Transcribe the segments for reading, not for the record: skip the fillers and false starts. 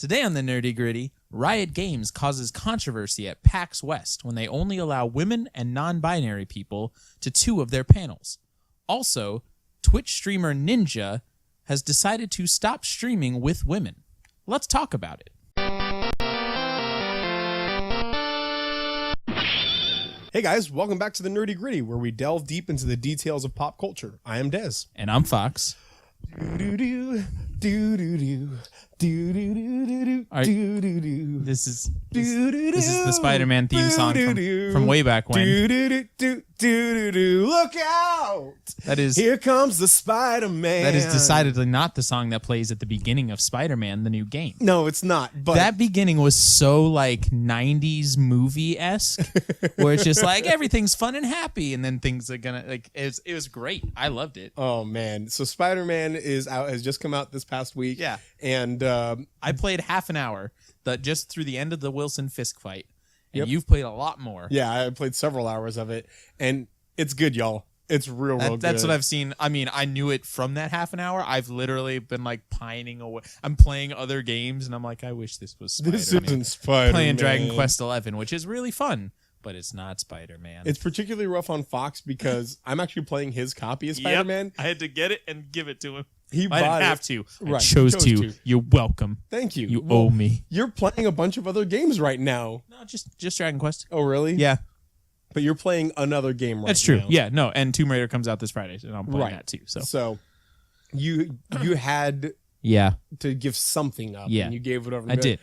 Today on the Nerdy Gritty, Riot Games causes controversy at PAX West when they only allow women and non-binary people to 2 of their panels. Also, Twitch streamer Ninja has decided to stop streaming with women. Let's talk about it. Hey guys, welcome back to the Nerdy Gritty, where we delve deep into the details of pop culture. I am Dez. And I'm Fox. This is the Spider-Man theme song from way back when. Look out! That is Here comes the Spider-Man. That is decidedly not the song that plays at the beginning of Spider-Man, the new game. No, it's not. But that beginning was so like 90s movie-esque, where it's just like everything's fun and happy, and then things are gonna like it was great. I loved it. Oh man. So Spider-Man has just come out this past week. Yeah. And I played half an hour just through the end of the Wilson Fisk fight. And Yep. you've played a lot more. Yeah, I played several hours of it, and it's good, y'all. It's real good. That's what I've seen. I mean, I knew it from that half an hour. I've literally been like pining away. I'm playing other games, and I'm like, I wish this was Spider-Man. This isn't Spider-Man. Playing Dragon Quest XI, which is really fun, but it's not Spider-Man. It's particularly rough on Fox because I'm actually playing his copy of Spider-Man. Yep. I had to get it and give it to him. He I didn't bought have it. to. Right. I chose Chose to. to. You're welcome. Thank you. You owe me. You're playing a bunch of other games right now. No, just Dragon Quest. Oh, really? Yeah. But you're playing another game right now. That's true. Yeah, no, and Tomb Raider comes out this Friday, and I'm playing that too. So you had yeah, to give something up. Yeah. And you gave it over. I did.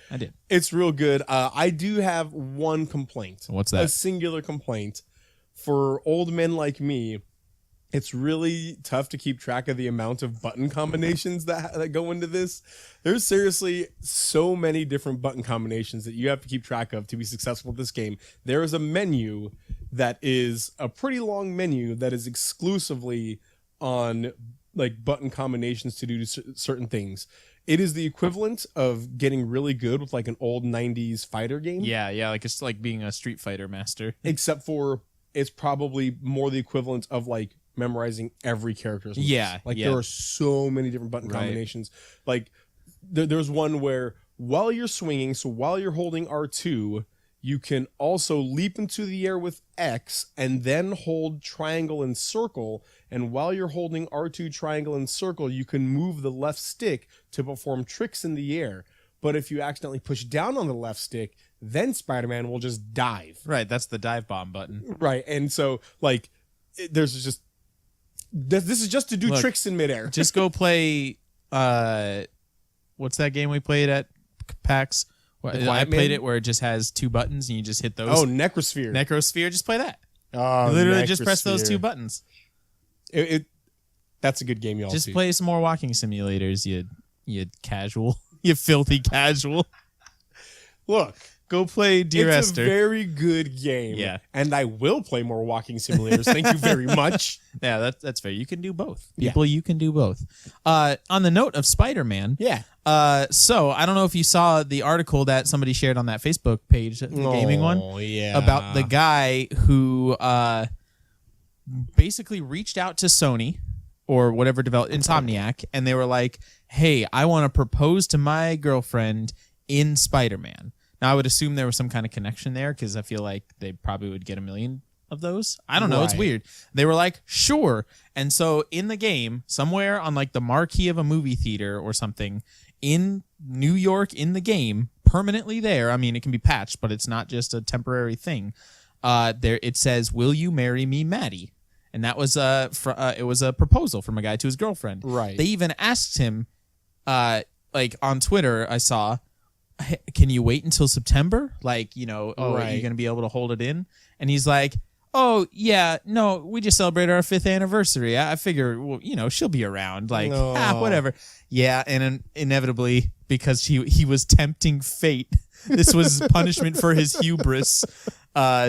It's real good. I do have one complaint. What's that? A singular complaint. For old men like me, it's really tough to keep track of the amount of button combinations that go into this. There's seriously so many different button combinations that you have to keep track of to be successful at this game. There is a menu that is a pretty long menu that is exclusively on like button combinations to do certain things. It is the equivalent of getting really good with like an old 90s fighter game. Yeah, like it's like being a Street Fighter master. Except for it's probably more the equivalent of like memorizing every character's moves. Yeah, like yeah. there are so many different button combinations. Like there's one where while you're swinging, so while you're holding R2, you can also leap into the air with X and then hold triangle and circle. And while you're holding R2, triangle, and circle, you can move the left stick to perform tricks in the air. But if you accidentally push down on the left stick, then Spider-Man will just dive. Right, that's the dive bomb button. Right, and so like there's just this is just to do tricks in midair. Just go play what's that game we played at PAX? I played it where it just has 2 buttons and you just hit those. Oh, Necrosphere. Necrosphere, just play that. Oh, you literally just press those 2 buttons. That's a good game, y'all. Just play some more walking simulators, you casual. You filthy casual. Look. Go play Dear It's Esther. a very good game. Yeah. And I will play more walking simulators. Thank you very much. Yeah, that's fair. You can do both. Yeah. People, you can do both. On the note of Spider-Man. Yeah. So I don't know if you saw the article that somebody shared on that Facebook page, the gaming one. Oh, yeah. About the guy who basically reached out to Sony or whatever Insomniac, and they were like, hey, I want to propose to my girlfriend in Spider-Man. Now, I would assume there was some kind of connection there because I feel like they probably would get 1 million of those. I don't know. It's weird. They were like, sure. And so in the game, somewhere on like the marquee of a movie theater or something in New York in the game, permanently there, I mean, it can be patched, but it's not just a temporary thing. There it says, will you marry me, Maddie? And that was it was a proposal from a guy to his girlfriend. Right. They even asked him, like on Twitter, I saw, can you wait until September? Like, are you going to be able to hold it in? And he's like, oh, yeah, no, we just celebrated our 5th anniversary. I figure, well, she'll be around. Like, whatever. Yeah, and inevitably, because he was tempting fate, this was punishment for his hubris.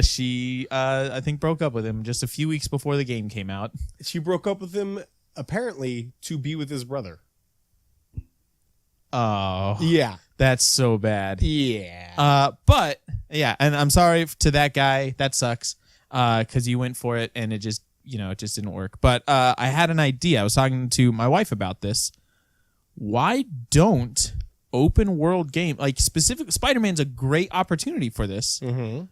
She, I think, broke up with him just a few weeks before the game came out. She broke up with him, apparently, to be with his brother. Oh. Yeah. That's so bad. Yeah. But yeah, and I'm sorry to that guy. That sucks. Because you went for it and it just didn't work. But I had an idea. I was talking to my wife about this. Why don't open world game, like specific Spider-Man's a great opportunity for this. Mm-hmm.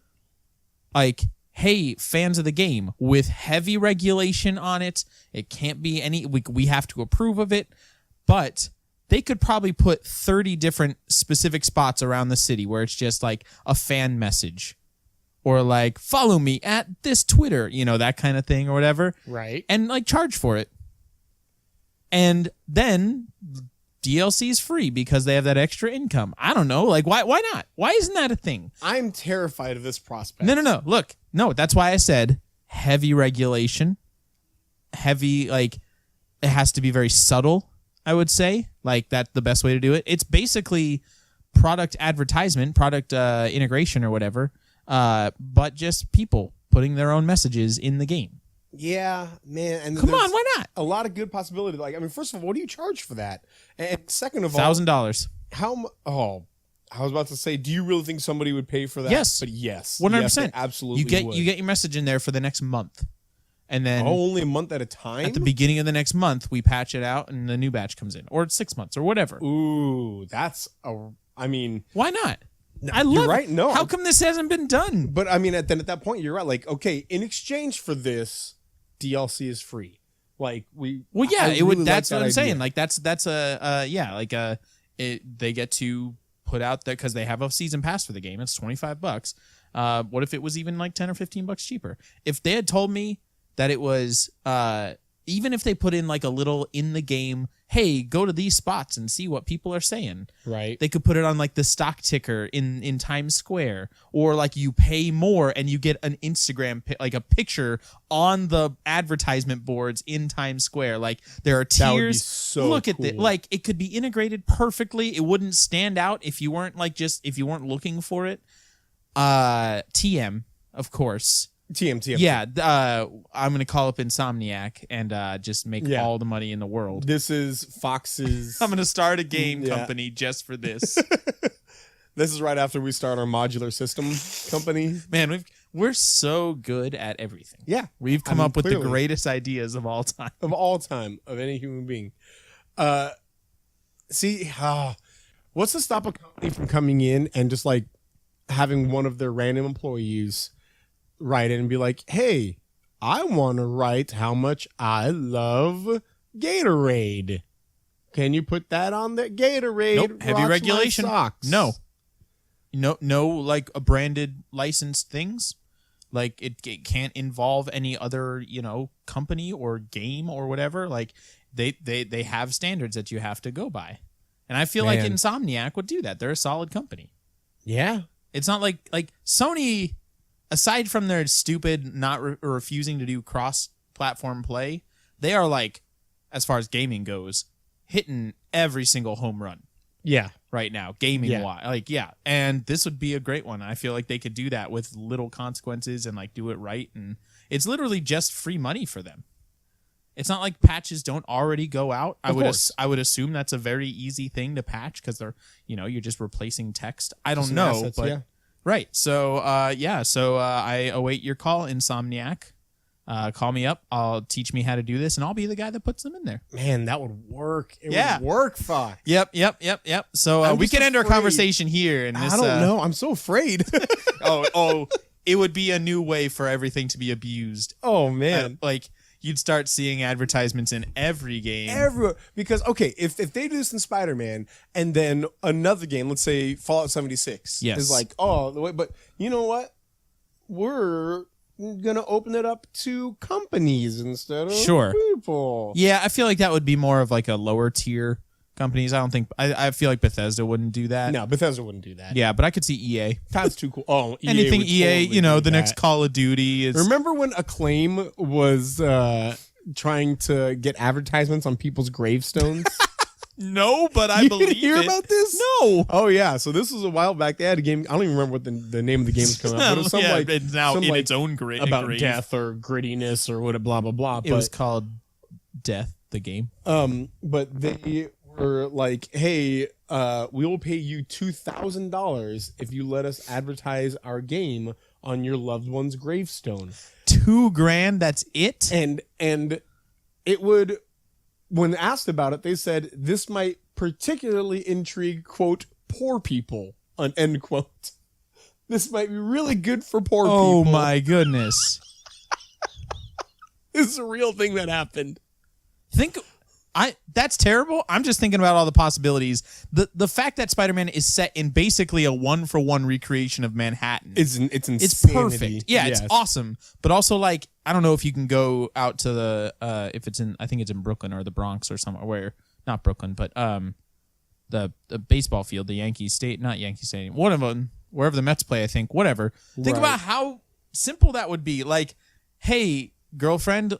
Like, hey, fans of the game, with heavy regulation on it, it can't be any, we have to approve of it, but they could probably put 30 different specific spots around the city where it's just like a fan message or like, follow me at this Twitter, you know, that kind of thing or whatever. Right. And like charge for it. And then DLC is free because they have that extra income. I don't know. Like, why not? Why isn't that a thing? I'm terrified of this prospect. No. Look, no, that's why I said heavy regulation. Heavy, like, it has to be very subtle, I would say. Like, that's the best way to do it. It's basically product advertisement, product integration or whatever, but just people putting their own messages in the game. Yeah, man. And Come on, why not? A lot of good possibility. Like, I mean, first of all, what do you charge for that? And second of all, $1,000. Oh, I was about to say, do you really think somebody would pay for that? Yes. But yes. 100%. Yes, they absolutely would. You get your message in there for the next month. And then only a month at a time? at the beginning of the next month, we patch it out and the new batch comes in. Or it's 6 months or whatever. Ooh, I mean... Why not? No, I love you're right. it. No. How come this hasn't been done? But I mean, then at that point, you're right. Like, okay, in exchange for this, DLC is free. Like, Well, yeah, I it would. really That's like what I'm that saying. idea. Like, that's they get to put out that because they have a season pass for the game. It's $25. What if it was even like $10 or $15 cheaper? If they had told me that it was, even if they put in like a little in the game, hey, go to these spots and see what people are saying. Right. They could put it on like the stock ticker in Times Square, or like you pay more and you get an Instagram like a picture on the advertisement boards in Times Square. Like there are tiers. That would be so Look at cool. it. Like it could be integrated perfectly. It wouldn't stand out if you weren't if you weren't looking for it. TM, of course. TM. Yeah, I'm gonna call up Insomniac and just make all the money in the world. This is Fox's... I'm gonna start a game company just for this. This is right after we start our modular system company. Man, we're so good at everything. Yeah. We've come up with clearly. the greatest ideas of all time. Of all time, of any human being. What's to stop a company from coming in and just like having one of their random employees write in and be like, hey, I want to write how much I love Gatorade. Can you put that on the Gatorade? Nope. Heavy rocks my regulation. socks. No, like a branded licensed things. Like it can't involve any other, company or game or whatever. Like they have standards that you have to go by. And I feel like Insomniac would do that. They're a solid company. Yeah. It's not like Sony, aside from their stupid refusing to do cross-platform play, they are like, as far as gaming goes, hitting every single home run. Yeah. Right now, gaming wise, and this would be a great one. I feel like they could do that with little consequences and like do it right, and it's literally just free money for them. It's not like patches don't already go out. I would assume that's a very easy thing to patch because they're you're just replacing text. I don't know, assets, but right. So I await your call, Insomniac. Call me up. I'll teach me how to do this, and I'll be the guy that puts them in there. Man, that would work. It would work, Fox. Yep. So we can end our conversation here. And I don't know. I'm so afraid. It would be a new way for everything to be abused. Oh, man. Like, you'd start seeing advertisements in every game. Everywhere. Because, okay, if they do this in Spider-Man, and then another game, let's say Fallout 76, is like, but you know what? We're gonna open it up to companies instead of people. Yeah, I feel like that would be more of like a lower tier companies. I feel like Bethesda wouldn't do that. No, Bethesda wouldn't do that. Yeah, but I could see EA. That's too cool. Oh, EA anything EA, totally the next Call of Duty is. Remember when Acclaim was trying to get advertisements on people's gravestones? No, but I believe hear it. about this? No. Oh yeah. So this was a while back. They had a game. I don't even remember what the name of the game was coming up. But it was it's now in its own grave about death or grittiness or what. Blah blah blah. It was called Death the Game. But they were like, hey, we will pay you $2,000 if you let us advertise our game on your loved one's gravestone. $2,000. That's it. And it would. When asked about it, they said this might particularly intrigue, quote, poor people, end quote. This might be really good for poor people. Oh my goodness. This is a real thing that happened. That's terrible. I'm just thinking about all the possibilities. The fact that Spider-Man is set in basically a 1-for-1 recreation of Manhattan. It's insanity. It's perfect. Yeah, yes. It's awesome. But also, like, I don't know if you can go out to the if it's in, I think it's in Brooklyn or the Bronx or somewhere where, not Brooklyn, but the baseball field, the Yankee Stadium, one of them, wherever the Mets play, I think, whatever. Think about how simple that would be. Like, hey, girlfriend,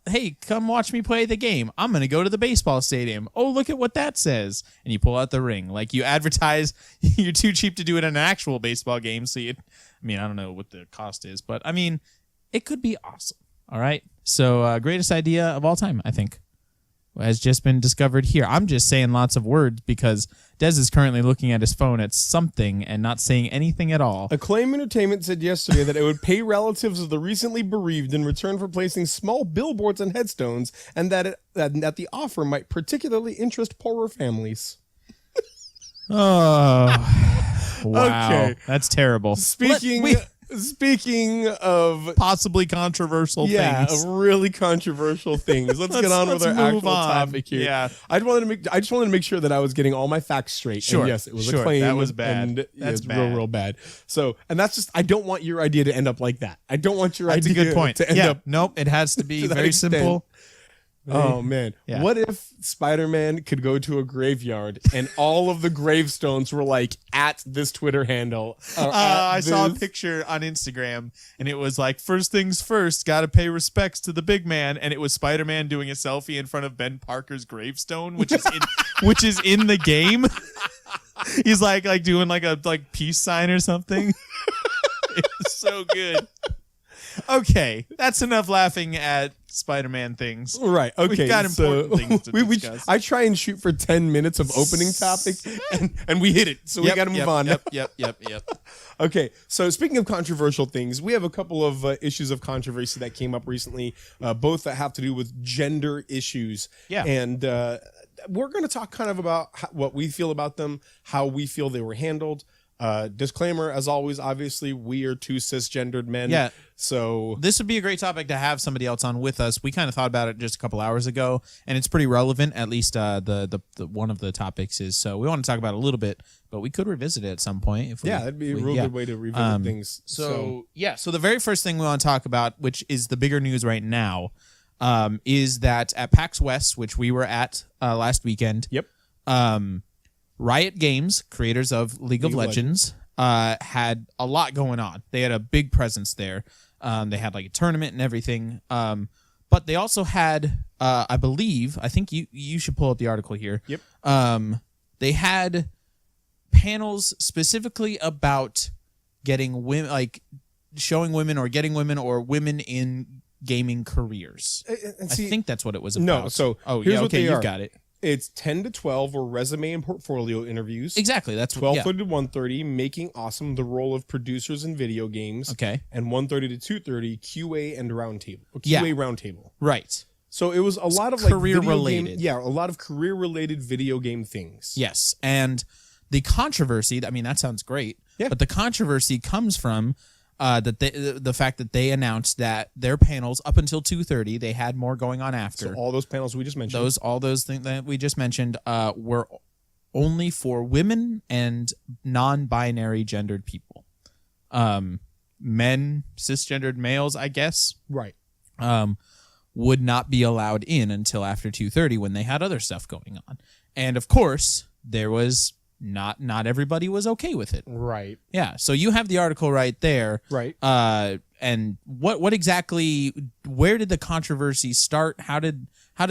hey, come watch me play the game. I'm going to go to the baseball stadium. Oh, look at what that says. And you pull out the ring. Like, you advertise, you're too cheap to do it in an actual baseball game. So, I don't know what the cost is, but, it could be awesome. All right? So, greatest idea of all time, I think, has just been discovered here. I'm just saying lots of words because Dez is currently looking at his phone at something and not saying anything at all. Acclaim Entertainment said yesterday that it would pay relatives of the recently bereaved in return for placing small billboards on headstones, and that the offer might particularly interest poorer families. Oh, wow. Okay. That's terrible. Speaking of possibly controversial things. Really controversial things. Let's get on with our actual topic here. Yeah. I just wanted to make sure that I was getting all my facts straight. Sure. And yes, it was Acclaim. That was bad. And that's bad. Real bad. So, and that's just, I don't want your idea to end up like that. I don't want your idea a good point. to end up. Nope. It has to be very simple. Oh man. Yeah. What if Spider-Man could go to a graveyard and all of the gravestones were like at this Twitter handle? I saw a picture on Instagram and it was like, first things first, gotta pay respects to the big man, and it was Spider-Man doing a selfie in front of Ben Parker's gravestone, which is in the game. He's like doing like a peace sign or something. It's so good. Okay, that's enough laughing at Spider-Man things. Right. Okay. We've got important things to discuss. I try and shoot for 10 minutes of opening topic, and we hit it. So we got to move on. Yep. Okay. So speaking of controversial things, we have a couple of issues of controversy that came up recently, both that have to do with gender issues. Yeah. And we're going to talk kind of about what we feel about them, how we feel they were handled. Disclaimer, as always, obviously we are two cisgendered men. Yeah. So this would be a great topic to have somebody else on with us. We kind of thought about it just a couple hours ago, and it's pretty relevant. At least the one of the topics is. So we want to talk about it a little bit, but we could revisit it at some point. If that'd be a real good way to revisit things. So the very first thing we want to talk about, which is the bigger news right now, is that at PAX West, which we were at last weekend. Yep. Riot Games, creators of League of Legends, had a lot going on. They had a big presence there. They had like a tournament and everything. But they also had, I think you should pull up the article here. Yep. They had panels specifically about getting women, like showing women or getting women or women in gaming careers. And see, I think that's what it was about. No, so here's what you've got it. It's 10 to 12 or resume and portfolio interviews. Exactly. That's 12:30 to 1:30, making awesome the role of producers in video games. Okay. And 1:30 to 2:30, QA and roundtable. QA roundtable. Right. So it was a lot of career related. A lot of career related video game things. Yes. And the controversy, that sounds great. Yeah. But the controversy comes from the fact that they announced that their panels up until 2:30, they had more going on after. So all those panels we just mentioned. All those things that we just mentioned were only for women and non-binary gendered people. Men, cisgendered males, I guess. Right. Would not be allowed in until after 2:30 when they had other stuff going on. And of course, there was not everybody was okay with it. Right. Yeah. So you have the article right there. Right. And what exactly, where did the controversy start? How did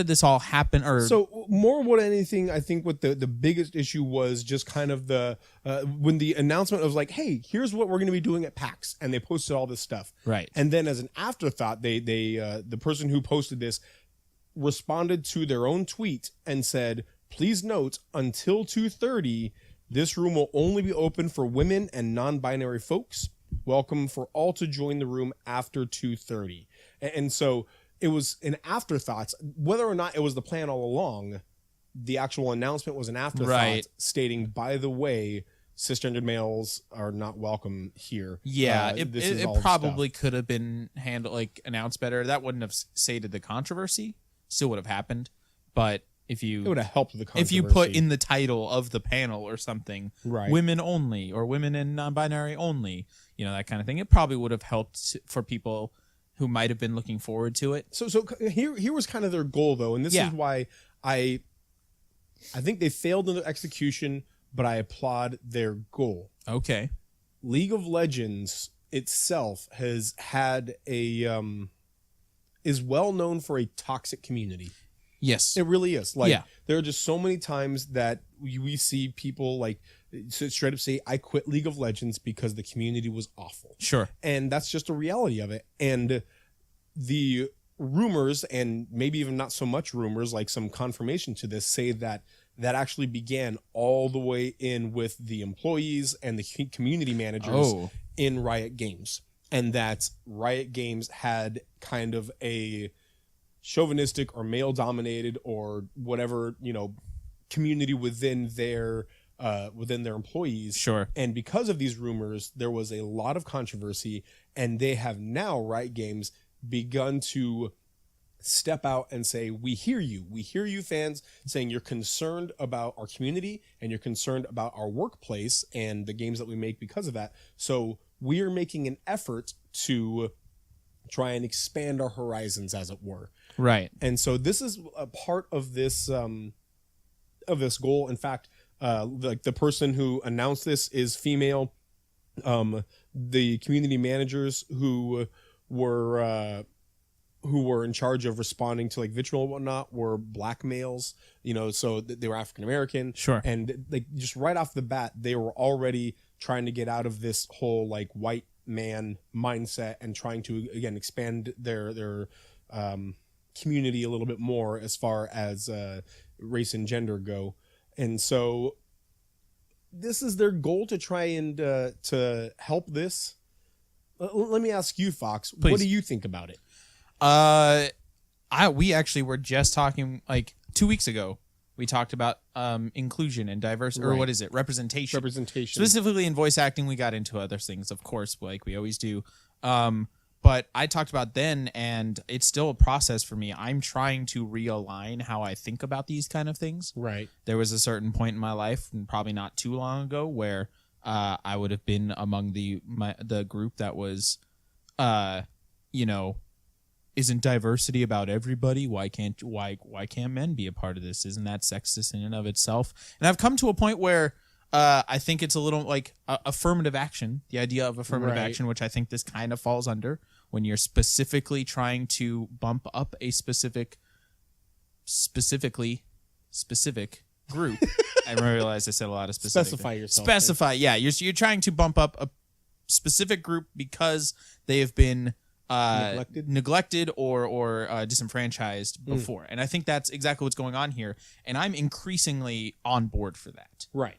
this all happen? Or so more than anything, I think what the biggest issue was just kind of the when the announcement was like, hey, here's what we're going to be doing at PAX, and they posted all this stuff. Right. And then as an afterthought, they the person who posted this responded to their own tweet and said, please note, until 2:30, this room will only be open for women and non-binary folks. Welcome for all to join the room after 2:30. And so it was an afterthought. Whether or not it was the plan all along, the actual announcement was an afterthought, Right. stating, by the way, cisgendered males are not welcome here. Yeah, this is it all probably stuff. could have been handled, like, announced better. That wouldn't have sated the controversy. Still would have happened. But if It you would have helped the controversy. if you put in the title of the panel or something, Right. women only or women and non-binary only, that kind of thing, it probably would have helped for people who might have been looking forward to it. So here was kind of their goal, though, and this Yeah. is why I think they failed in their execution, but I applaud their goal. Okay. League of Legends itself has had is well known for a toxic community. Yes. It really is. Like, Yeah. there are just so many times that we see people like straight up say, I quit League of Legends because the community was awful. Sure. And that's just a reality of it. And the rumors, and maybe even not so much rumors, like some confirmation to this, say that actually began all the way in with the employees and the community managers in Riot Games. And that Riot Games had kind of a chauvinistic or male dominated or whatever, community within their employees. Sure. And because of these rumors, there was a lot of controversy, and they have now, Riot Games, begun to step out and say, we hear you fans, saying you're concerned about our community and you're concerned about our workplace and the games that we make because of that. So we are making an effort to try and expand our horizons, as it were. Right. And so this is a part of this goal. In fact, the person who announced this is female. The community managers who were in charge of responding to like vitriol and whatnot were black males, so they were African American. Sure. And like just right off the bat, they were already trying to get out of this whole like white man mindset and trying to again expand their community a little bit more as far as race and gender go. And so this is their goal, to try and to help this. Let me ask you, Fox, Please. What do you think about it? We actually were just talking like 2 weeks ago. We talked about inclusion and diversity, or Right. what is it? Representation. Representation. Specifically in voice acting, we got into other things, of course, like we always do. But I talked about then, and it's still a process for me. I'm trying to realign how I think about these kind of things. Right. There was a certain point in my life, and probably not too long ago, where I would have been among the group that was, isn't diversity about everybody? Why can't men be a part of this? Isn't that sexist in and of itself? And I've come to a point where I think it's a little like affirmative action, the idea of affirmative Right. action, which I think this kind of falls under, when you're specifically trying to bump up a specific group. I realized I said a lot of specific. Specify yourself. Specify, yeah. You're trying to bump up a specific group because they have been neglected or disenfranchised before. And I think that's exactly what's going on here. And I'm increasingly on board for that. Right.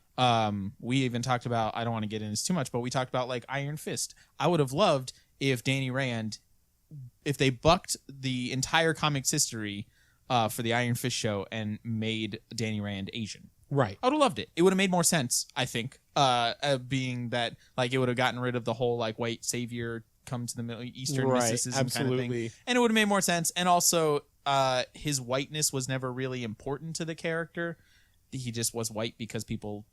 We even talked about, I don't want to get into this too much, but we talked about like Iron Fist. I would have loved if Danny Rand, if they bucked the entire comics history for the Iron Fist show and made Danny Rand Asian. Right. I would have loved it. It would have made more sense, I think, being that like it would have gotten rid of the whole like white savior come to the Middle Eastern Right. mysticism Absolutely. kind of thing. And it would have made more sense. And also, his whiteness was never really important to the character. He just was white because people,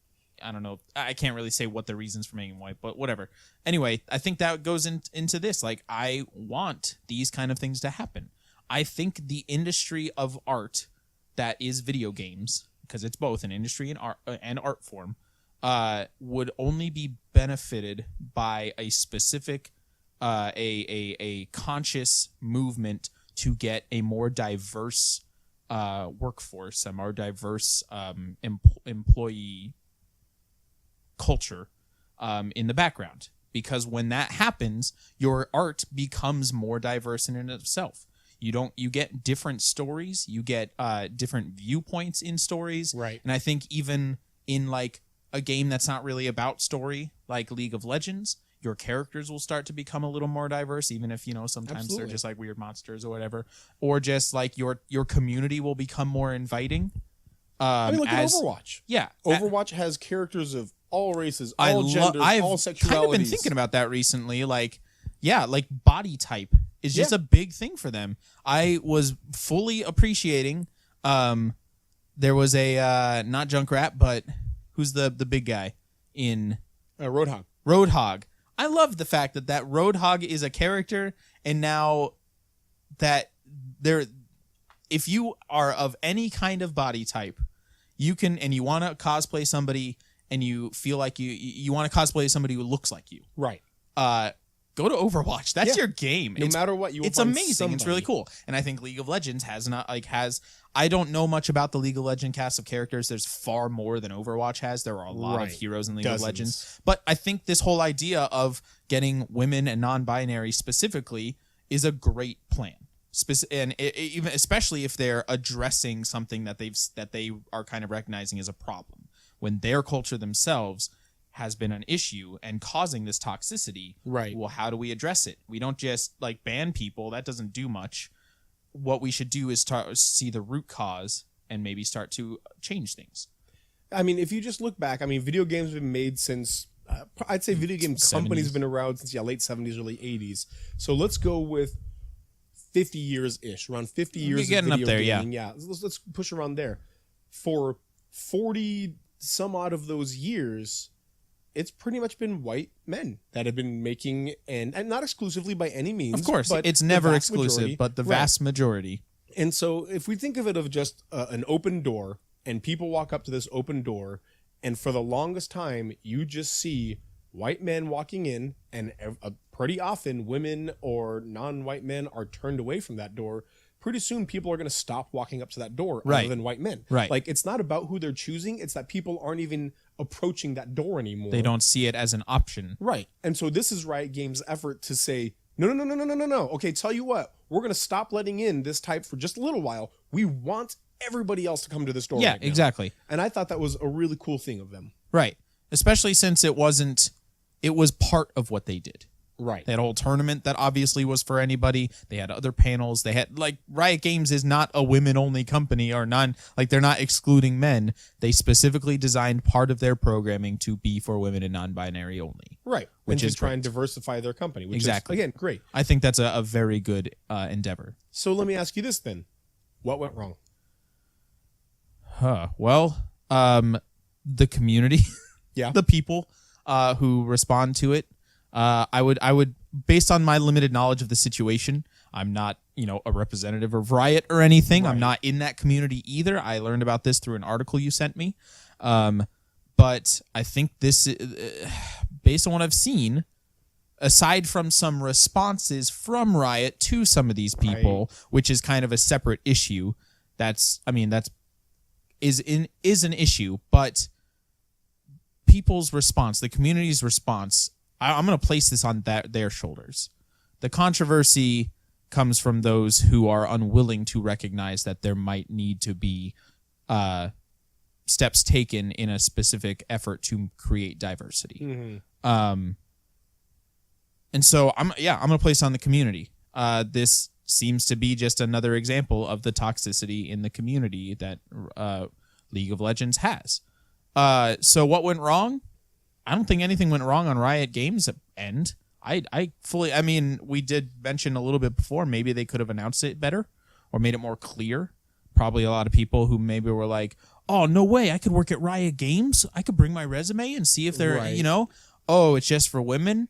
I don't know, I can't really say what the reasons for making him white, but whatever. Anyway, I think that goes into this. Like, I want these kind of things to happen. I think the industry of art that is video games, because it's both an industry and art form, would only be benefited by a specific a conscious movement to get a more diverse workforce, a more diverse employee culture in the background. Because when that happens, your art becomes more diverse in and of itself. You get different stories, you get different viewpoints in stories. Right. And I think even in like a game that's not really about story, like League of Legends, your characters will start to become a little more diverse, even if, sometimes Absolutely. they're just like weird monsters or whatever. Or just like your community will become more inviting. I mean, look at Overwatch. Yeah. Overwatch has characters of all races, all genders, all sexualities. I've kind of been thinking about that recently. Like, yeah, like body type is just a big thing for them. I was fully appreciating. There was a not Junkrat, but who's the big guy in Roadhog. Roadhog. I love the fact that Roadhog is a character, and now that if you are of any kind of body type, you can, and you want to cosplay somebody, and you feel like you want to cosplay somebody who looks like you. Right. Go to Overwatch. That's your game. No matter what, you will it's find amazing. somebody. It's really cool. And I think League of Legends has I don't know much about the League of Legends cast of characters. There's far more than Overwatch has. There are a lot of heroes in League of Legends. But I think this whole idea of getting women and non-binary specifically is a great plan. And even especially if they're addressing something that they are kind of recognizing as a problem when their culture themselves has been an issue and causing this toxicity. Right. Well, how do we address it? We don't just like ban people. That doesn't do much. What we should do is see the root cause and maybe start to change things. I mean, if you just look back, I mean, video games have been made since, I'd say video game companies have been around since, late 70s, early 80s. So let's go with 50 years-ish, around 50 years of video up there, gaming. Yeah. Let's push around there. For 40 some odd of those years, it's pretty much been white men that have been making, and not exclusively by any means. Of course, but it's the never vast exclusive, majority. but the vast majority. And so if we think of it of just an open door, and people walk up to this open door, and for the longest time, you just see white men walking in, and pretty often women or non-white men are turned away from that door. Pretty soon people are going to stop walking up to that door other than white men. Right. Like, it's not about who they're choosing. It's that people aren't even approaching that door anymore. They don't see it as an option. Right. And so this is Riot Games' effort to say, no. Okay, tell you what, we're going to stop letting in this type for just a little while. We want everybody else to come to this door. Yeah, right now. exactly. And I thought that was a really cool thing of them. Right. Especially since it was part of what they did. Right. That whole tournament that obviously was for anybody. They had other panels. They had, like, Riot Games is not a women-only company or they're not excluding men. They specifically designed part of their programming to be for women and non-binary only. Right. Which is to try and diversify their company. Which exactly. is, again, great. I think that's a very good endeavor. So let me ask you this then. What went wrong? Well, the community. Yeah. The people who respond to it. I would, based on my limited knowledge of the situation, I'm not, a representative of Riot or anything. Right. I'm not in that community either. I learned about this through an article you sent me. But I think this, based on what I've seen, aside from some responses from Riot to some of these people, which is kind of a separate issue, is an issue, but people's response, the community's response, I'm going to place this on their shoulders. The controversy comes from those who are unwilling to recognize that there might need to be steps taken in a specific effort to create diversity. Mm-hmm. And so I'm going to place on the community. This seems to be just another example of the toxicity in the community that League of Legends has. So what went wrong? I don't think anything went wrong on Riot Games' end. We did mention a little bit before, maybe they could have announced it better or made it more clear. Probably a lot of people who maybe were like, oh, no way, I could work at Riot Games. I could bring my resume and see if they're, oh, it's just for women?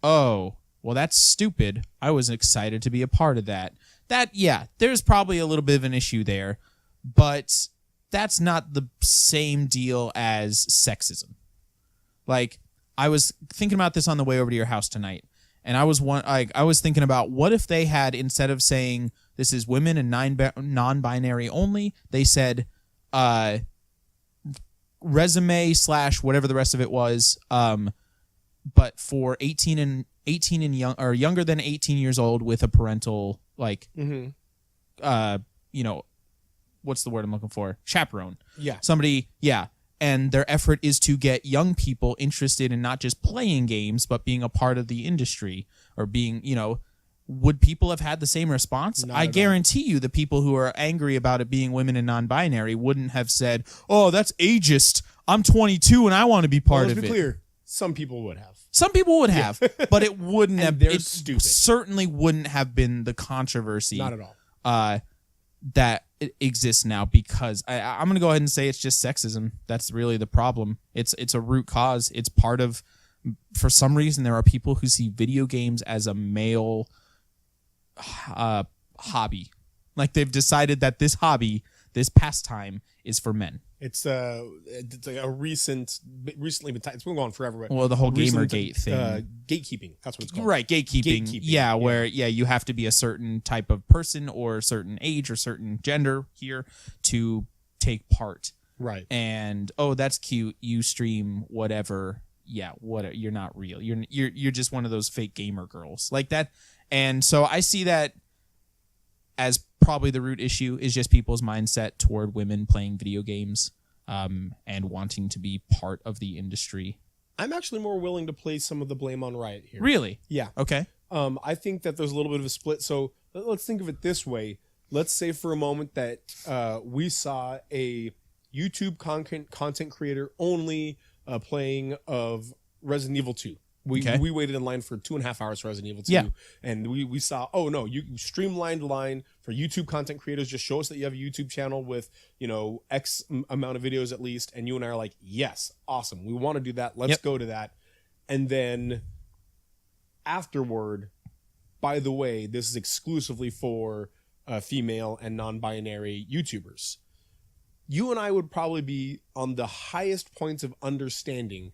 Oh, well, that's stupid. I was excited to be a part of that. There's probably a little bit of an issue there, but that's not the same deal as sexism. Like, I was thinking about this on the way over to your house tonight, and I was thinking about what if they had, instead of saying this is women and non-binary only, they said resume / whatever the rest of it was, but for 18 and young or younger than 18 years old with a parental what's the word I'm looking for? Chaperone. Yeah. Somebody, yeah. And their effort is to get young people interested in not just playing games, but being a part of the industry or being, would people have had the same response? Not I at all. guarantee you the people who are angry about it being women and non-binary wouldn't have said, "Oh, that's ageist. I'm 22 and I want to be part Let's of be it." clear. Some people would have. Some people would have, but it wouldn't And have. they're It stupid. certainly wouldn't have been the controversy. Not at all. That it exists now, because I'm going to go ahead and say it's just sexism. That's really the problem. It's a root cause. It's part of. For some reason, there are people who see video games as a male hobby. Like they've decided that this hobby, this pastime, is for men. It's a recently been it's been going on forever. But Well, the whole recent, Gamergate thing. Gatekeeping. That's what it's called. Right, gatekeeping. Yeah, where you have to be a certain type of person or a certain age or certain gender here to take part. Right. And that's cute. You stream whatever. Yeah, what you're not real. You're just one of those fake gamer girls like that. And so I see that as probably the root issue is just people's mindset toward women playing video games, and wanting to be part of the industry. I'm actually more willing to place some of the blame on Riot here. Really? Yeah. Okay. I think that there's a little bit of a split. So let's think of it this way. Let's say for a moment that we saw a YouTube content creator only playing of Resident Evil 2. We waited in line for 2.5 hours for Resident Evil 2. Yeah. And we saw, oh no, you streamlined line for YouTube content creators. Just show us that you have a YouTube channel with, X amount of videos at least. And you and I are like, yes, awesome. We want to do that. Let's go to that. And then afterward, by the way, this is exclusively for female and non-binary YouTubers. You and I would probably be on the highest points of understanding,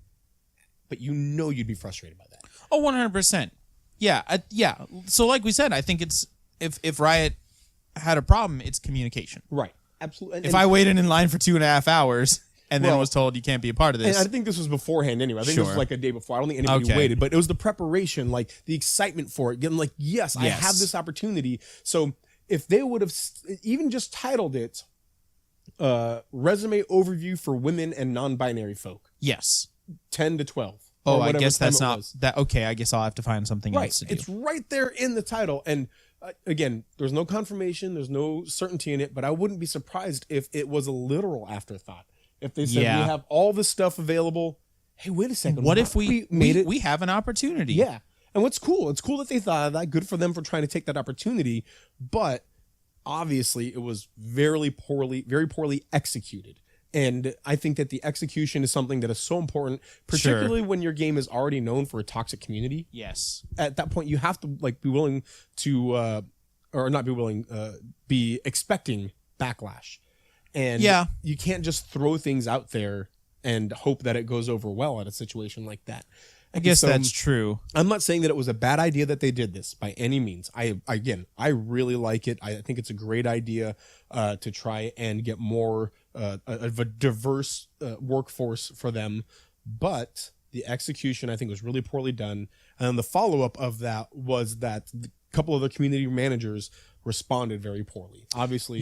but you'd be frustrated by that. Oh, 100%. Yeah. Yeah. So like we said, I think it's if Riot had a problem, it's communication. Right. Absolutely. If I waited in line for 2.5 hours and then was told you can't be a part of this. And I think this was beforehand anyway. I think this was like a day before. I don't think anybody waited, but it was the preparation, like the excitement for it, getting like, yes, I have this opportunity. So if they would have even just titled it resume overview for women and non-binary folk. Yes. 10 to 12. Oh, I guess that's not that. Okay, I guess I'll have to find something else to do. It's right there in the title. And again, there's no confirmation, there's no certainty in it, but I wouldn't be surprised if it was a literal afterthought. If they said we have all this stuff available. Hey, wait a second. What if we made it? We have an opportunity. Yeah. And what's cool? It's cool that they thought of that. Good for them for trying to take that opportunity. But obviously, it was very poorly executed. And I think that the execution is something that is so important, particularly when your game is already known for a toxic community. Yes. At that point, you have to be willing to, or not be willing, be expecting backlash. And you can't just throw things out there and hope that it goes over well at a situation like that. I guess that's true. I'm not saying that it was a bad idea that they did this by any means. I really like it. I think it's a great idea to try and get more of a diverse workforce for them. But the execution, I think, was really poorly done. And then the follow-up of that was that a couple of the community managers responded very poorly. Obviously,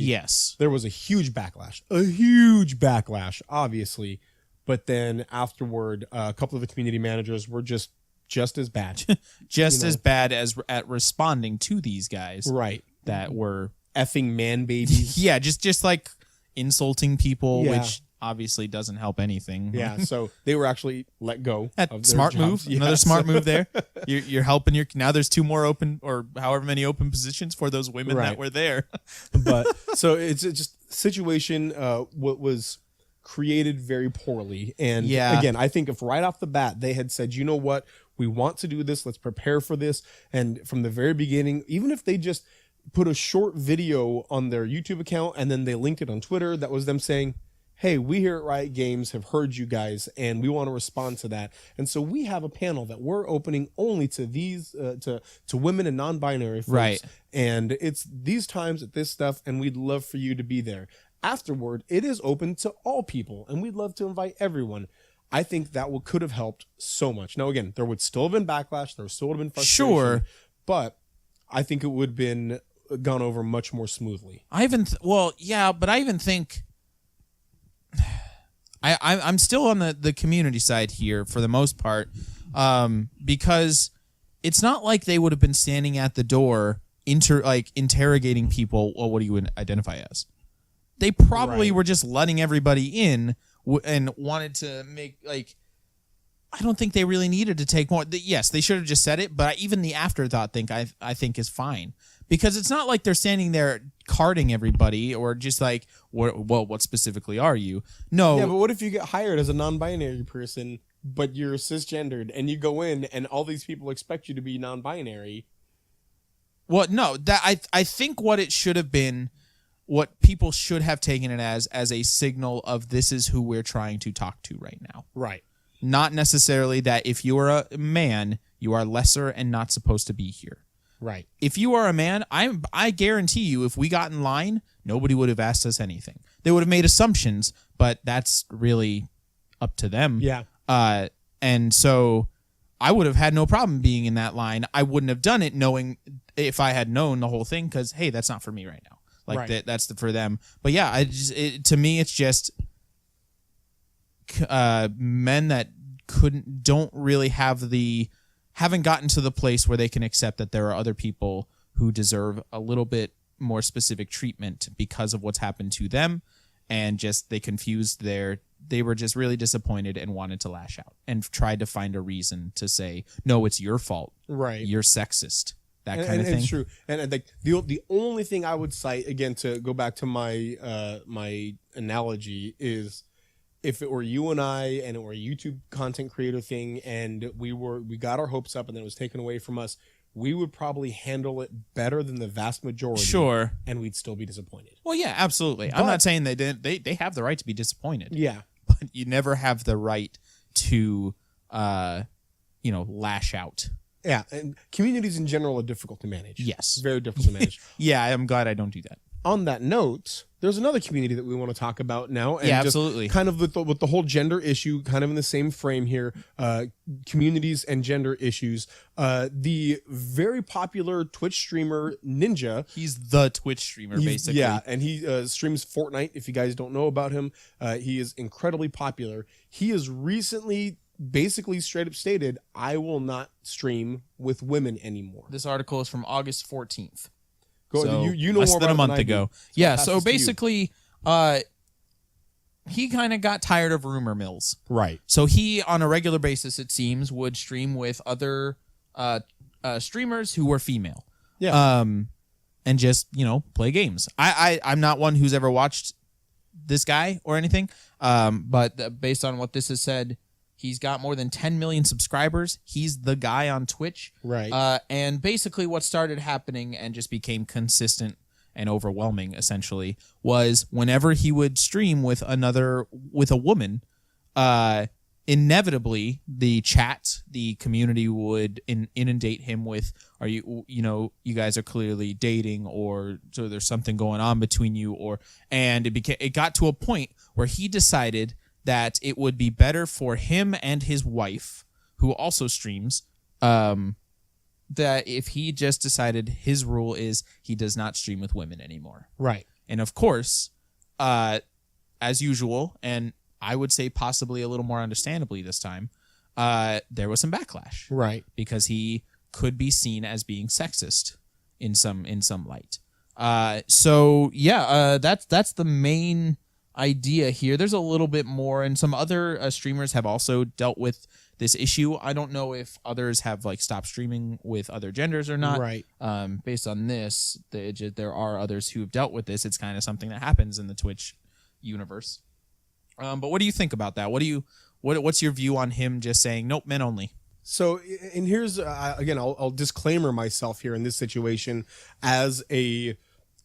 there was a huge backlash, obviously. But then afterward, a couple of the community managers were just as bad. As bad as at responding to these guys. Right. That were effing man babies. Yeah, just like insulting people, which obviously doesn't help anything. Yeah, so they were actually let go. Smart move. Another smart move there. You're helping now there's 2 more open or however many open positions for those women that were there. But so it's just situation what was created very poorly. And again, I think if right off the bat they had said, you know what, we want to do this, let's prepare for this. And from the very beginning, even if they just put a short video on their YouTube account and then they linked it on Twitter, that was them saying, hey, we here at Riot Games have heard you guys and we want to respond to that. And so we have a panel that we're opening only to these, to women and non-binary folks. Right. And it's these times at this stuff and we'd love for you to be there. Afterward, it is open to all people and we'd love to invite everyone. I think that could have helped so much. Now, again, there would still have been backlash. There still would have been frustration. Sure. But I think it would have been gone over much more smoothly. But I even think I'm still on the community side here for the most part, because it's not like they would have been standing at the door interrogating people. Well, what do you identify as? They probably were just letting everybody in and wanted to make I don't think they really needed to take more. Yes, they should have just said it, but even the afterthought I think is fine, because it's not like they're standing there carding everybody or just like, what specifically are you? No. Yeah, but what if you get hired as a non-binary person, but you're cisgendered, and you go in and all these people expect you to be non-binary? Well, no, that I think what it should have been, what people should have taken it as a signal of this is who we're trying to talk to right now. Right. Not necessarily that if you are a man, you are lesser and not supposed to be here. Right. If you are a man, I guarantee you, if we got in line, nobody would have asked us anything. They would have made assumptions, but that's really up to them. Yeah. And so I would have had no problem being in that line. I wouldn't have done it knowing if I had known the whole thing, because hey, that's not for me right now. That's for them. But yeah, to me, it's just men that don't really haven't gotten to the place where they can accept that there are other people who deserve a little bit more specific treatment because of what's happened to them, and just they were just really disappointed and wanted to lash out and tried to find a reason to say, no, it's your fault. Right. You're sexist. That kind of thing. It's true. And like the only thing I would cite, again, to go back to my my analogy, is if it were you and I, and it were a YouTube content creator thing, and we got our hopes up and then it was taken away from us, we would probably handle it better than the vast majority. Sure. And we'd still be disappointed. Well, yeah, absolutely. I'm not saying they didn't. They have the right to be disappointed. Yeah. But you never have the right to, lash out. Yeah, and communities in general are difficult to manage. Yes. Very difficult to manage. Yeah, I'm glad I don't do that. On that note, there's another community that we want to talk about now. And yeah, absolutely. Kind of with the whole gender issue, kind of in the same frame here, communities and gender issues. The very popular Twitch streamer Ninja. He's the Twitch streamer, basically. Yeah, and he streams Fortnite. If you guys don't know about him, he is incredibly popular. He has recently basically straight up stated, I will not stream with women anymore. This article is from August 14th. You know less more than about a month ago. Yeah, so passes to you. basically, he kind of got tired of rumor mills. Right. So he, on a regular basis, it seems, would stream with other streamers who were female. Yeah. And just, play games. I'm not one who's ever watched this guy or anything, but based on what this has said, he's got more than 10 million subscribers. He's the guy on Twitch. Right. And basically what started happening and just became consistent and overwhelming, essentially, was whenever he would stream with a woman, inevitably the community would inundate him with, are you guys are clearly dating, or so there's something going on between you, and it got to a point where he decided that it would be better for him and his wife, who also streams, that if he just decided his rule is he does not stream with women anymore. Right. And of course, as usual, and I would say possibly a little more understandably this time, there was some backlash. Right. Because he could be seen as being sexist in some light. That's the main idea here. There's a little bit more, and some other streamers have also dealt with this issue. I don't know if others have stopped streaming with other genders or not. Right. Based on this, there are others who have dealt with this. It's kind of something that happens in the Twitch universe. But what do you think about that? What's your view on him just saying nope, men only? So, and here's again, I'll disclaimer myself here in this situation as a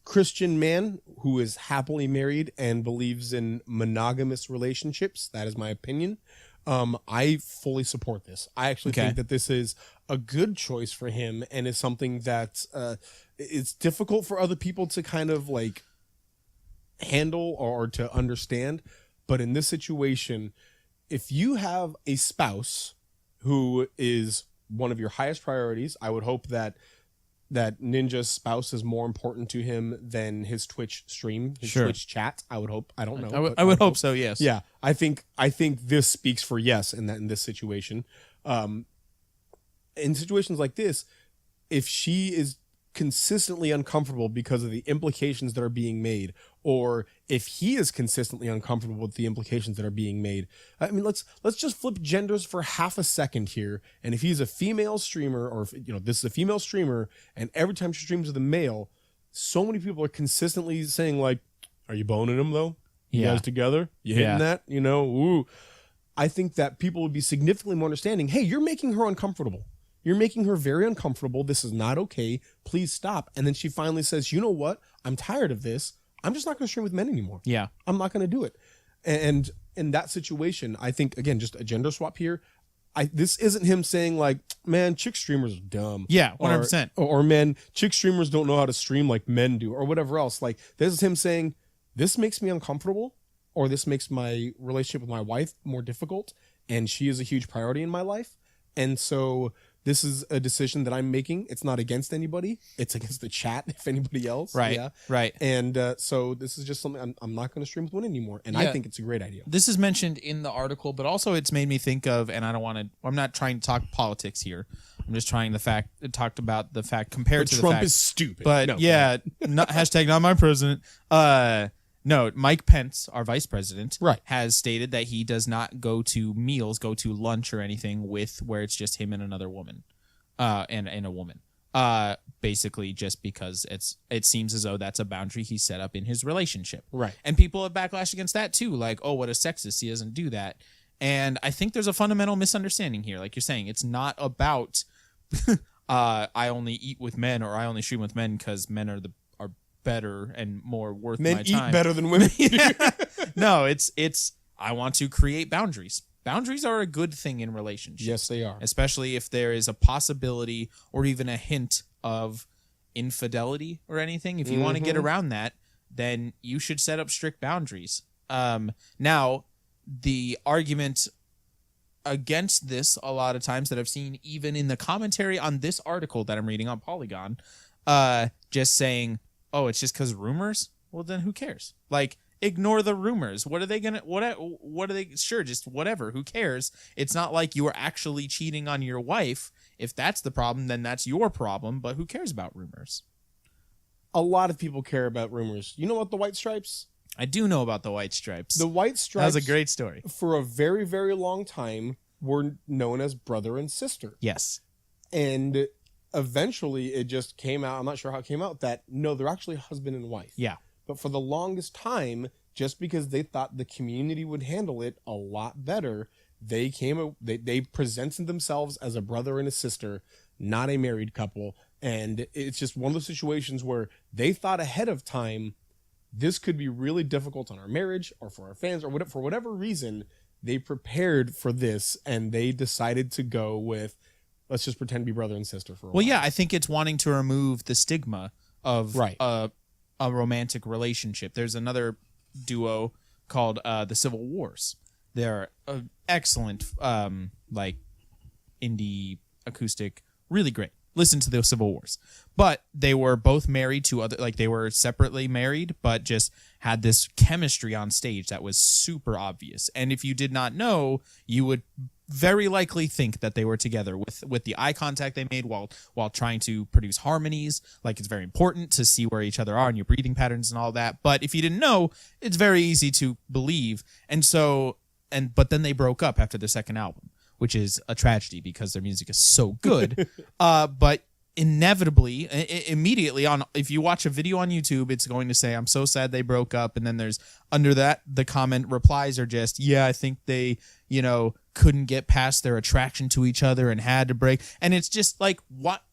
Christian man who is happily married and believes in monogamous relationships. That is my opinion. I fully support this. I actually think that this is a good choice for him, and is something that it's difficult for other people to kind of handle or to understand. But in this situation, if you have a spouse who is one of your highest priorities, I would hope that Ninja's spouse is more important to him than his Twitch stream, his Twitch chat. I would hope. I don't know. I would hope so. Yes. Yeah. I think this speaks for yes in this situation. in situations like this, if she is consistently uncomfortable because of the implications that are being made, or if he is consistently uncomfortable with the implications that are being made, I mean, let's just flip genders for half a second here. And if he's a female streamer, or if, this is a female streamer, and every time she streams with a male, so many people are consistently saying like, "Are you boning him though? You guys together? You hitting that? Ooh." I think that people would be significantly more understanding. Hey, you're making her uncomfortable. You're making her very uncomfortable. This is not okay. Please stop. And then she finally says, "You know what? I'm tired of this. I'm just not going to stream with men anymore. Yeah. I'm not going to do it." And in that situation, I think, again, just a gender swap here. This isn't him saying like, "Man, chick streamers are dumb." Yeah, 100%. Or men, chick streamers don't know how to stream like men do, or whatever else. Like, this is him saying, "This makes me uncomfortable, or this makes my relationship with my wife more difficult, and she is a huge priority in my life. And so this is a decision that I'm making. It's not against anybody. It's against the chat, if anybody else." Right. Yeah. Right. And so this is just something I'm not going to stream with one anymore. And I think it's a great idea. This is mentioned in the article, but also it's made me think of, and I'm not trying to talk politics here. I'm just trying talked about the fact compared to Trump the fact. is stupid. But No. hashtag not my president. No, Mike Pence, our vice president, has stated that he does not go to lunch or anything where it's just him and another woman, and a woman. Basically just because it seems as though that's a boundary he set up in his relationship. Right. And people have backlash against that too. Like, oh, what a sexist. He doesn't do that. And I think there's a fundamental misunderstanding here. Like you're saying, it's not about I only eat with men or I only stream with men because men are better and more worth Men my time. eat better than women. No, it's I want to create boundaries. Boundaries are a good thing in relationships. Yes, they are. Especially if there is a possibility or even a hint of infidelity or anything. If you want to get around that, then you should set up strict boundaries. Now, the argument against this a lot of times that I've seen even in the commentary on this article that I'm reading on Polygon, just saying, "Oh, it's just because rumors." Well, then who cares? Like, ignore the rumors. What are they gonna? What are they? Sure, just whatever. Who cares? It's not like you are actually cheating on your wife. If that's the problem, then that's your problem. But who cares about rumors? A lot of people care about rumors. You know what the White Stripes? I do know about the White Stripes. The White Stripes. That was a great story. For a very, very long time, were known as brother and sister. Yes. And eventually it just came out, I'm not sure how it came out, that no, they're actually husband and wife. Yeah. But for the longest time, just because they thought the community would handle it a lot better, they presented themselves as a brother and a sister, not a married couple. And it's just one of those situations where they thought ahead of time, this could be really difficult on our marriage or for our fans or whatever, for whatever reason, they prepared for this and they decided to go with, let's just pretend to be brother and sister for a while. Well, yeah, I think it's wanting to remove the stigma of Right. a romantic relationship. There's another duo called the Civil Wars. They're excellent, like indie acoustic, really great. Listen to the Civil Wars. But they were both married to other, like they were separately married, but just had this chemistry on stage that was super obvious. And if you did not know, you would very likely think that they were together with the eye contact they made while trying to produce harmonies. Like, it's very important to see where each other are and your breathing patterns and all that. But if you didn't know, it's very easy to believe. But then they broke up after their second album, which is a tragedy because their music is so good. But inevitably, immediately if you watch a video on YouTube, it's going to say, "I'm so sad they broke up." And then there's under that, the comment replies are just, "Yeah, I think they, couldn't get past their attraction to each other and had to break." And it's just like, what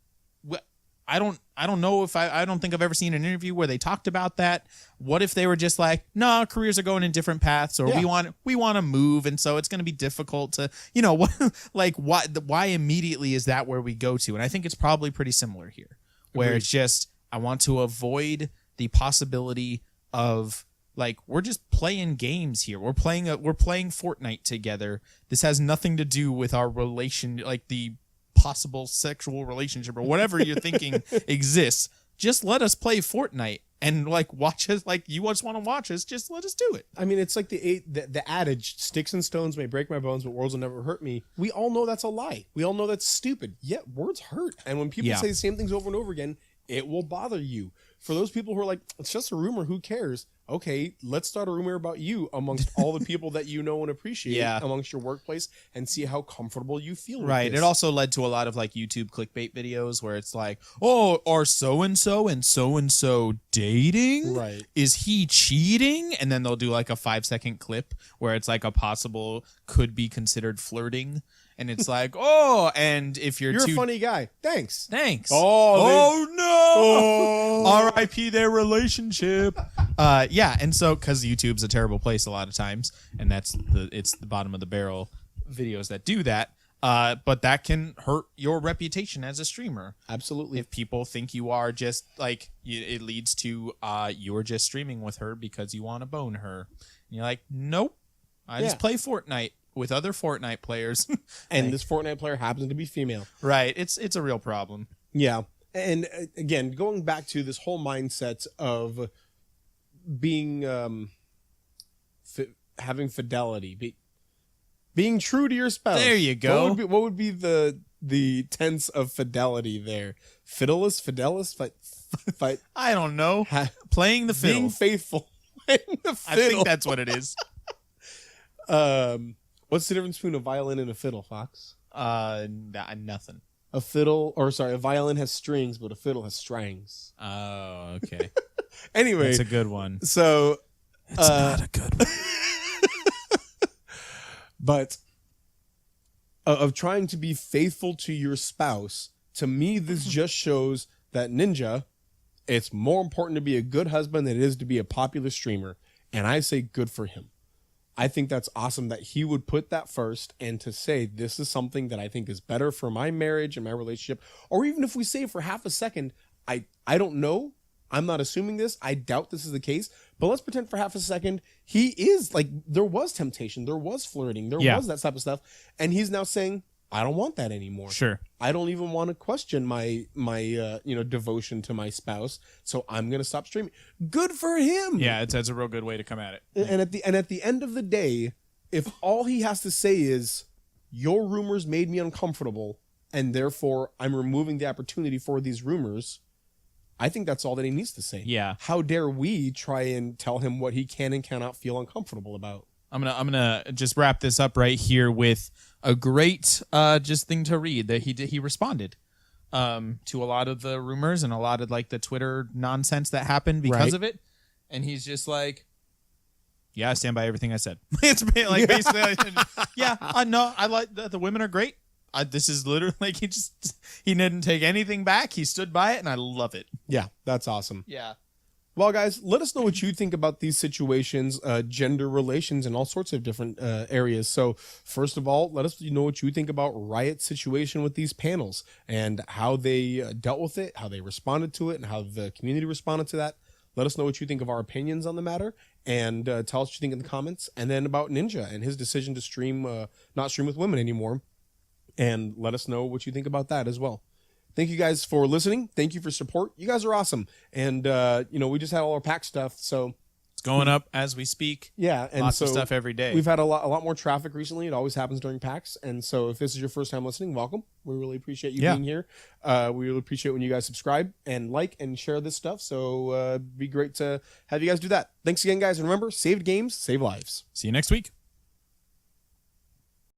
I don't know if I don't think I've ever seen an interview where they talked about that. What if they were just like, "No, careers are going in different paths, or we want to move, and so it's going to be difficult to, what, like, why immediately is that where we go to?" And I think it's probably pretty similar here, where it's just, I want to avoid the possibility of, like, we're just playing games here. We're playing Fortnite together. This has nothing to do with our relation, like the possible sexual relationship or whatever you're thinking exists. Just let us play Fortnite and like watch us. Like you just want to watch us, just let us do it. I mean, it's like the adage, sticks and stones may break my bones, but words will never hurt me. We all know that's a lie. We all know that's stupid. Yet words hurt. And when people say the same things over and over again, it will bother you. For those people who are like, it's just a rumor, who cares? Okay, let's start a rumor about you amongst all the people that you know and appreciate amongst your workplace, and see how comfortable you feel with Right. this. It also led to a lot of like YouTube clickbait videos where it's like, oh, are so-and-so and so-and-so dating? Right. Is he cheating? And then they'll do like a 5-second clip where it's like a possible could be considered flirting. And it's like, oh, and if you're a funny guy. Thanks. Oh no. R.I.P. their relationship. Yeah, and so because YouTube's a terrible place a lot of times, and it's the bottom of the barrel videos that do that. But that can hurt your reputation as a streamer. Absolutely. If people think you are just like, it leads to you're just streaming with her because you want to bone her. And you're like, nope, I just play Fortnite with other Fortnite players. And this Fortnite player happens to be female. Right. It's a real problem. Yeah. And again, going back to this whole mindset of being having fidelity, being true to your spouse. There you go. What would be the tense of fidelity there? Fidelis, fight. I don't know. Playing the fiddle. Being faithful. Playing the fiddle. I think that's what it is. What's the difference between a violin and a fiddle, Fox? Nothing. A violin has strings, but a fiddle has strings. Oh, okay. Anyway. That's a good one. So. It's not a good one. But of trying to be faithful to your spouse, to me, this just shows that Ninja, it's more important to be a good husband than it is to be a popular streamer. And I say good for him. I think that's awesome that he would put that first, and to say this is something that I think is better for my marriage and my relationship. Or even if we say for half a second, I don't know. I'm not assuming this. I doubt this is the case. But let's pretend for half a second he is like, there was temptation, there was flirting, there was that type of stuff. And he's now saying, I don't want that anymore. Sure. I don't even want to question my devotion to my spouse. So I'm going to stop streaming. Good for him. Yeah, that's a real good way to come at it. And at the end of the day, if all he has to say is your rumors made me uncomfortable and therefore I'm removing the opportunity for these rumors, I think that's all that he needs to say. Yeah. How dare we try and tell him what he can and cannot feel uncomfortable about? I'm gonna just wrap this up right here with a great just thing to read that he responded to a lot of the rumors and a lot of like the Twitter nonsense that happened because of it, and he's just like, yeah, I stand by everything I said. It's like basically, no, I like the women are great. This is literally like he didn't take anything back. He stood by it, and I love it. Yeah, that's awesome. Yeah. Well, guys, let us know what you think about these situations, gender relations, and all sorts of different areas. So, first of all, let us know what you think about Riot's situation with these panels and how they dealt with it, how they responded to it, and how the community responded to that. Let us know what you think of our opinions on the matter, and tell us what you think in the comments. And then about Ninja and his decision to not stream with women anymore. And let us know what you think about that as well. Thank you guys for listening. Thank you for support. You guys are awesome. And, we just had all our PAX stuff. So it's going up as we speak. Yeah. And lots of stuff every day. We've had a lot more traffic recently. It always happens during PAX. And so if this is your first time listening, welcome. We really appreciate you being here. We really appreciate when you guys subscribe and like and share this stuff. So be great to have you guys do that. Thanks again, guys. And remember, saved games, save lives. See you next week.